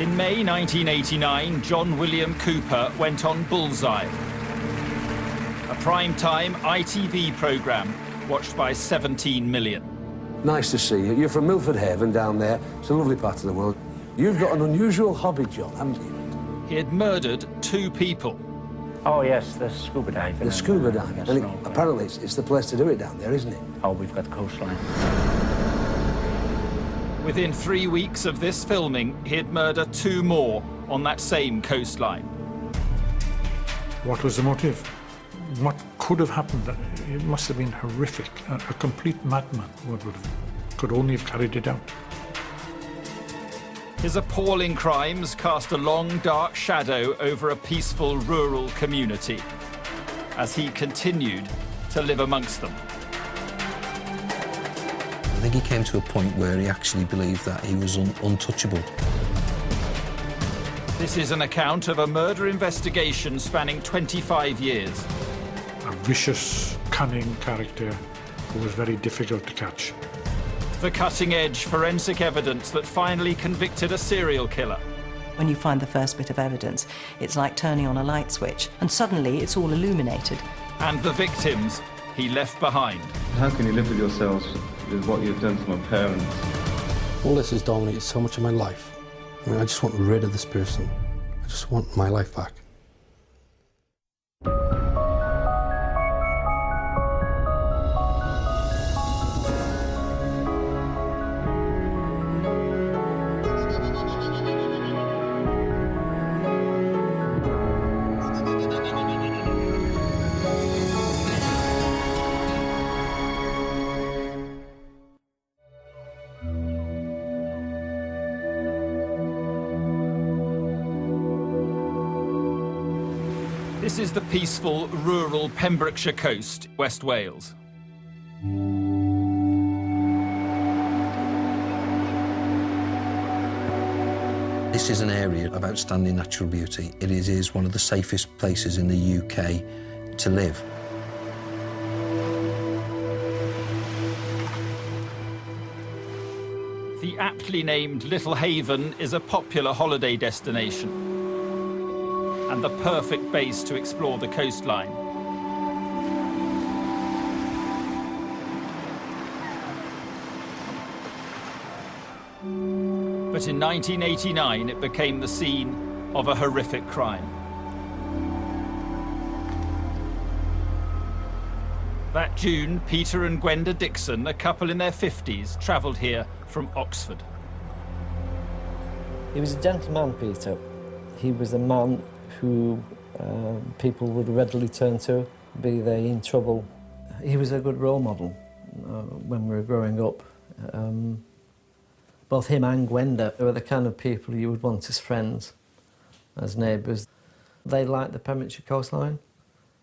In May 1989, John William Cooper went on Bullseye, a prime-time ITV programme watched by 17 million. Nice to see you. You're from Milford Haven down there. It's a lovely part of the world. You've got an unusual hobby, John, haven't you? He had murdered 2 people. Oh, yes, the scuba diving. The scuba diving. Yes, And apparently it's the place to do it down there, isn't it? Oh, we've got the coastline. Within 3 weeks of this filming, he'd murder 2 more on that same coastline. What was the motive? What could have happened? It must have been horrific. A complete madman could only have carried it out. His appalling crimes cast a long, dark shadow over a peaceful rural community as he continued to live amongst them. I think he came to a point where he actually believed that he was untouchable. This is an account of a murder investigation spanning 25 years. A vicious, cunning character who was very difficult to catch. The cutting-edge forensic evidence that finally convicted a serial killer. When you find the first bit of evidence, it's like turning on a light switch, and suddenly it's all illuminated. And the victims he left behind. How can you live with yourselves with what you've done to my parents? All this has dominated so much of my life. I mean, I just want rid of this person. I just want my life back. This is the peaceful, rural Pembrokeshire coast, West Wales. This is an area of outstanding natural beauty. It is one of the safest places in the UK to live. The aptly named Little Haven is a popular holiday destination and the perfect base to explore the coastline. But in 1989, it became the scene of a horrific crime. That June, Peter and Gwenda Dixon, a couple in their 50s, travelled here from Oxford. He was a gentleman, Peter. He was a man who people would readily turn to, be they in trouble. He was a good role model when we were growing up. Both him and Gwenda were the kind of people you would want as friends, as neighbours. They liked the Pembrokeshire coastline,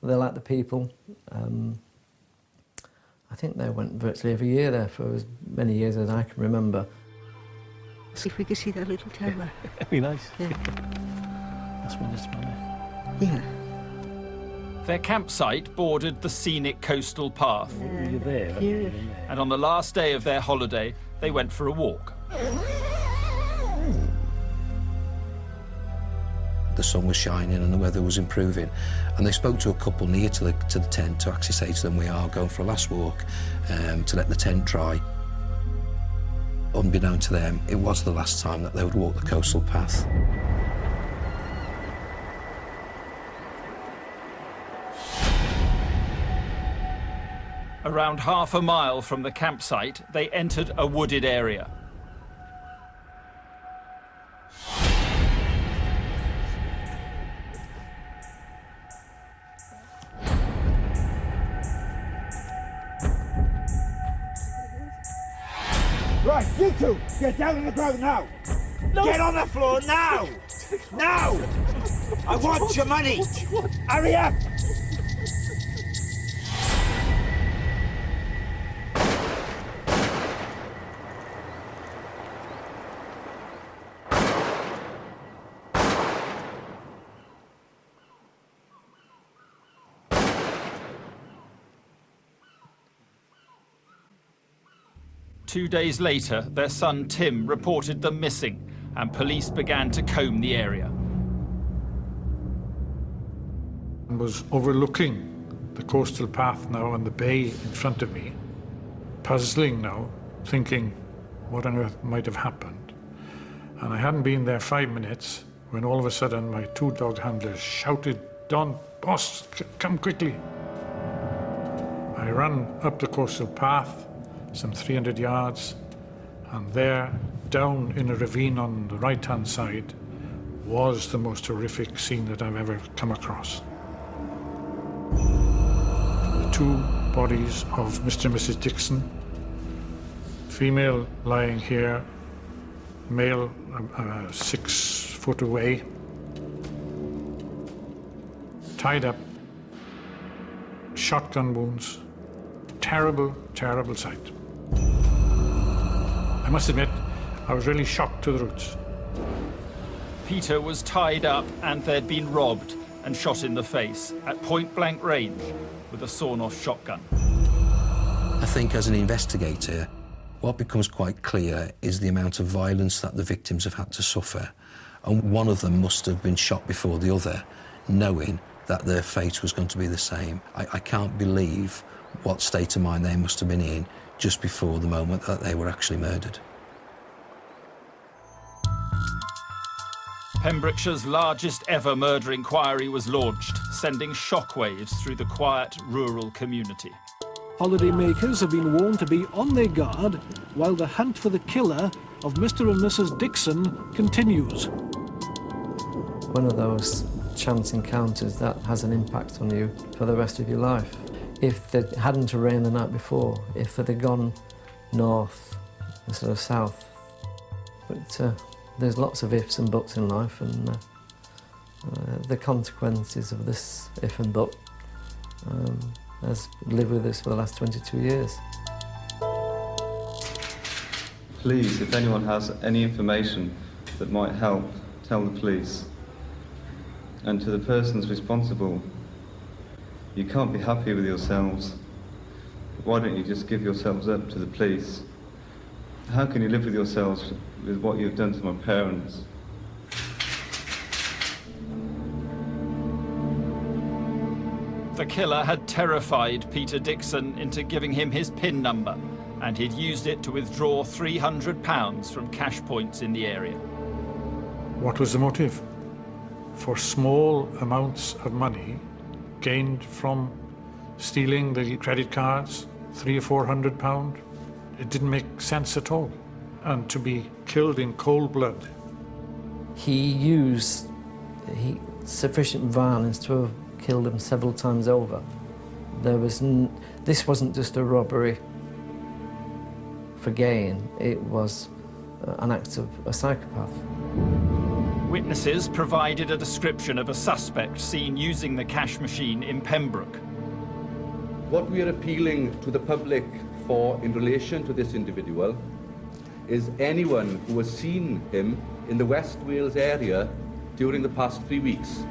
they liked the people. I think they went virtually every year there for as many years as I can remember. See if we could see that little tower. That'd be nice. Yeah. That's when it's money. Yeah. Their campsite bordered the scenic coastal path. You're there. Yeah. And on the last day of their holiday, they went for a walk. The sun was shining and the weather was improving, and they spoke to a couple near to the tent to actually say to them, we are going for a last walk to let the tent dry. Unbeknown to them, it was the last time that they would walk the coastal path. Around half a mile from the campsite, they entered a wooded area. Right, you two, get down on the ground now. No. Get on the floor now. Now. I want your money. Hurry up. Two days later, their son Tim reported them missing and police began to comb the area. I was overlooking the coastal path now and the bay in front of me, puzzling now, thinking what on earth might have happened. And I hadn't been there 5 minutes when all of a sudden my 2 dog handlers shouted, "Don, boss, come quickly." I ran up the coastal path, some 300 yards, and there, down in a ravine on the right-hand side, was the most horrific scene that I've ever come across. The 2 bodies of Mr. and Mrs. Dixon, female lying here, male 6 foot away, tied up, shotgun wounds. Terrible, terrible sight. I must admit, I was really shocked to the roots. Peter was tied up and they'd been robbed and shot in the face at point-blank range with a sawn-off shotgun. I think as an investigator, what becomes quite clear is the amount of violence that the victims have had to suffer. And one of them must have been shot before the other, knowing that their fate was going to be the same. I can't believe what state of mind they must have been in just before the moment that they were actually murdered. Pembrokeshire's largest ever murder inquiry was launched, sending shockwaves through the quiet rural community. Holidaymakers have been warned to be on their guard while the hunt for the killer of Mr. and Mrs. Dixon continues. One of those chance encounters that has an impact on you for the rest of your life. If it hadn't rained the night before, if it had gone north instead of south. But there's lots of ifs and buts in life, and the consequences of this if and but has lived with us for the last 22 years. Please, if anyone has any information that might help, tell the police. And to the persons responsible, you can't be happy with yourselves. Why don't you just give yourselves up to the police? How can you live with yourselves with what you've done to my parents? The killer had terrified Peter Dixon into giving him his PIN number, and he'd used it to withdraw £300 from cash points in the area. What was the motive? For small amounts of money gained from stealing the credit cards, £300 or £400, it didn't make sense at all. And to be killed in cold blood. He used sufficient violence to have killed him several times over. This wasn't just a robbery for gain, it was an act of a psychopath. Witnesses provided a description of a suspect seen using the cash machine in Pembroke. What we are appealing to the public for in relation to this individual is anyone who has seen him in the West Wales area during the past 3 weeks.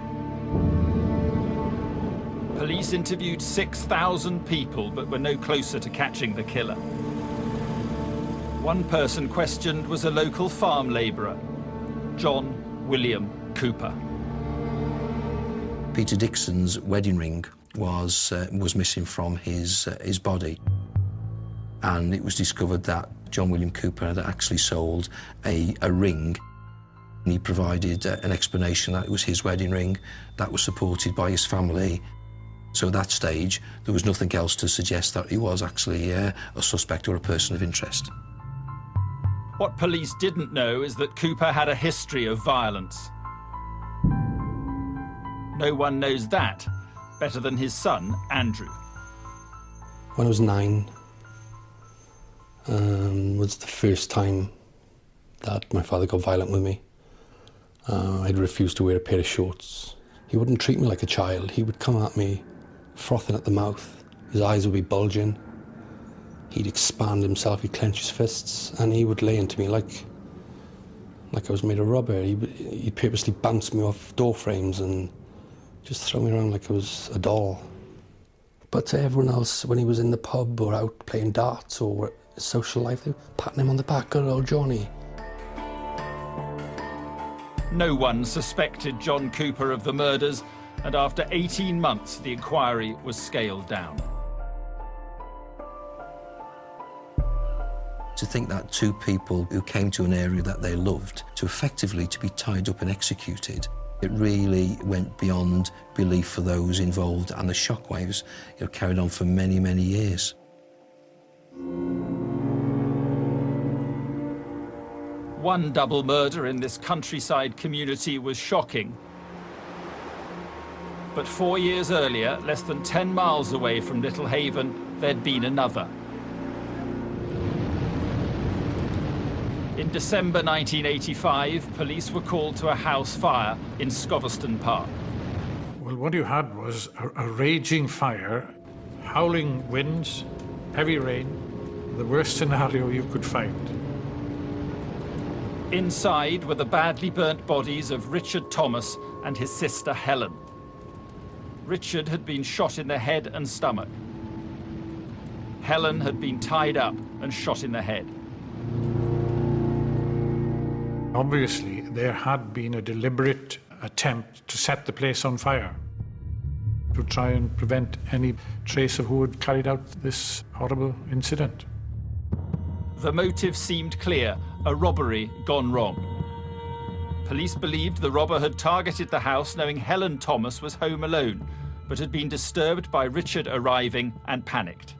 Police interviewed 6,000 people but were no closer to catching the killer. One person questioned was a local farm labourer, John William Cooper. Peter Dixon's wedding ring was missing from his body, and it was discovered that John William Cooper had actually sold a ring. He provided an explanation that it was his wedding ring that was supported by his family. So at that stage, there was nothing else to suggest that he was actually a suspect or a person of interest. What police didn't know is that Cooper had a history of violence. No one knows that better than his son, Andrew. When I was 9, was the first time that my father got violent with me. I'd refused to wear a pair of shorts. He wouldn't treat me like a child. He would come at me frothing at the mouth. His eyes would be bulging. He'd expand himself, he'd clench his fists, and he would lay into me like I was made of rubber. He'd purposely bounce me off door frames and just throw me around like I was a doll. But to everyone else, when he was in the pub or out playing darts or social life, they were patting him on the back, good old Johnny. No one suspected John Cooper of the murders, and after 18 months, the inquiry was scaled down. To think that two people who came to an area that they loved to effectively to be tied up and executed, it really went beyond belief for those involved, and the shockwaves carried on for many, many years. One double murder in this countryside community was shocking. But 4 years earlier, less than 10 miles away from Little Haven, there'd been another. In December 1985, police were called to a house fire in Scoveston Park. Well, what you had was a raging fire, howling winds, heavy rain, the worst scenario you could find. Inside were the badly burnt bodies of Richard Thomas and his sister Helen. Richard had been shot in the head and stomach. Helen had been tied up and shot in the head. Obviously, there had been a deliberate attempt to set the place on fire, to try and prevent any trace of who had carried out this horrible incident. The motive seemed clear, a robbery gone wrong. Police believed the robber had targeted the house knowing Helen Thomas was home alone, but had been disturbed by Richard arriving and panicked.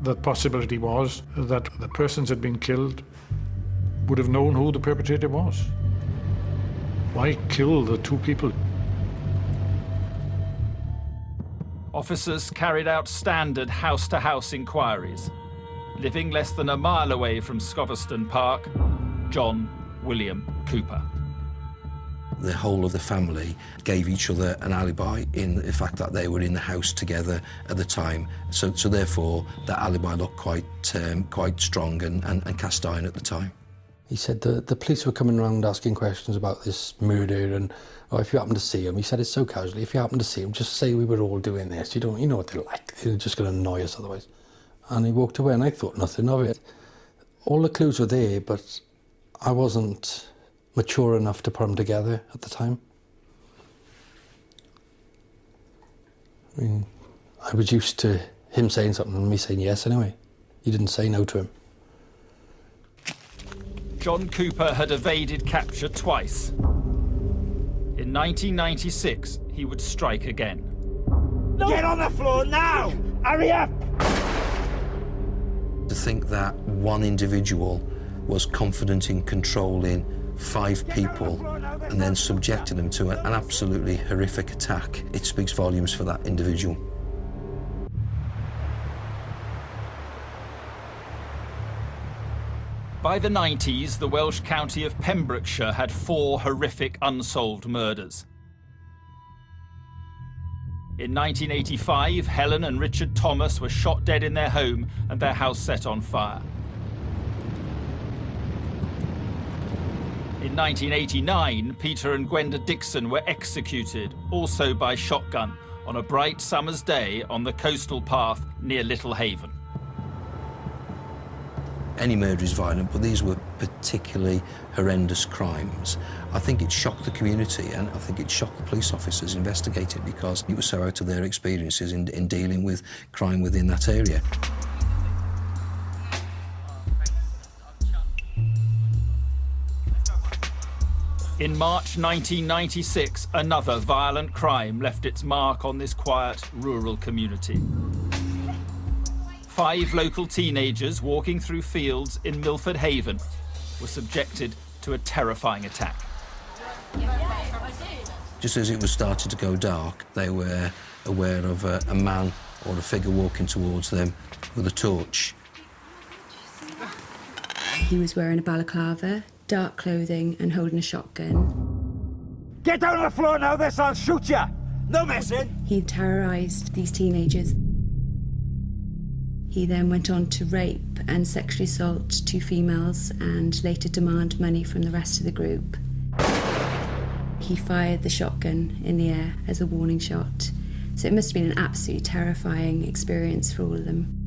The possibility was that the persons had been killed would have known who the perpetrator was. Why kill the two people? Officers carried out standard house-to-house inquiries. Living less than a mile away from Scoveston Park, John William Cooper. The whole of the family gave each other an alibi in the fact that they were in the house together at the time. So therefore, that alibi looked quite strong and cast iron at the time. He said the police were coming around asking questions about this murder and, oh, if you happen to see him, he said it so casually, if you happen to see him, just say we were all doing this. You know what they're like. They're just going to annoy us otherwise. And he walked away and I thought nothing of it. All the clues were there, but I wasn't mature enough to put them together at the time. I mean, I was used to him saying something and me saying yes anyway. He didn't say no to him. John Cooper had evaded capture twice. In 1996, he would strike again. Get on the floor now! Hurry up! To think that one individual was confident in controlling 5 people and then subjecting them to an absolutely horrific attack, it speaks volumes for that individual. By the 90s, the Welsh county of Pembrokeshire had 4 horrific unsolved murders. In 1985, Helen and Richard Thomas were shot dead in their home and their house set on fire. In 1989, Peter and Gwenda Dixon were executed, also by shotgun, on a bright summer's day on the coastal path near Little Haven. Any murder is violent, but these were particularly horrendous crimes. I think it shocked the community, and I think it shocked the police officers investigating because it was so out of their experiences in dealing with crime within that area. In March 1996, another violent crime left its mark on this quiet rural community. 5 local teenagers walking through fields in Milford Haven were subjected to a terrifying attack. Just as it was starting to go dark, they were aware of a man or a figure walking towards them with a torch. He was wearing a balaclava, dark clothing and holding a shotgun. Get down on the floor now, this I'll shoot you! No messing! He terrorised these teenagers. He then went on to rape and sexually assault 2 females and later demand money from the rest of the group. He fired the shotgun in the air as a warning shot. So it must have been an absolutely terrifying experience for all of them.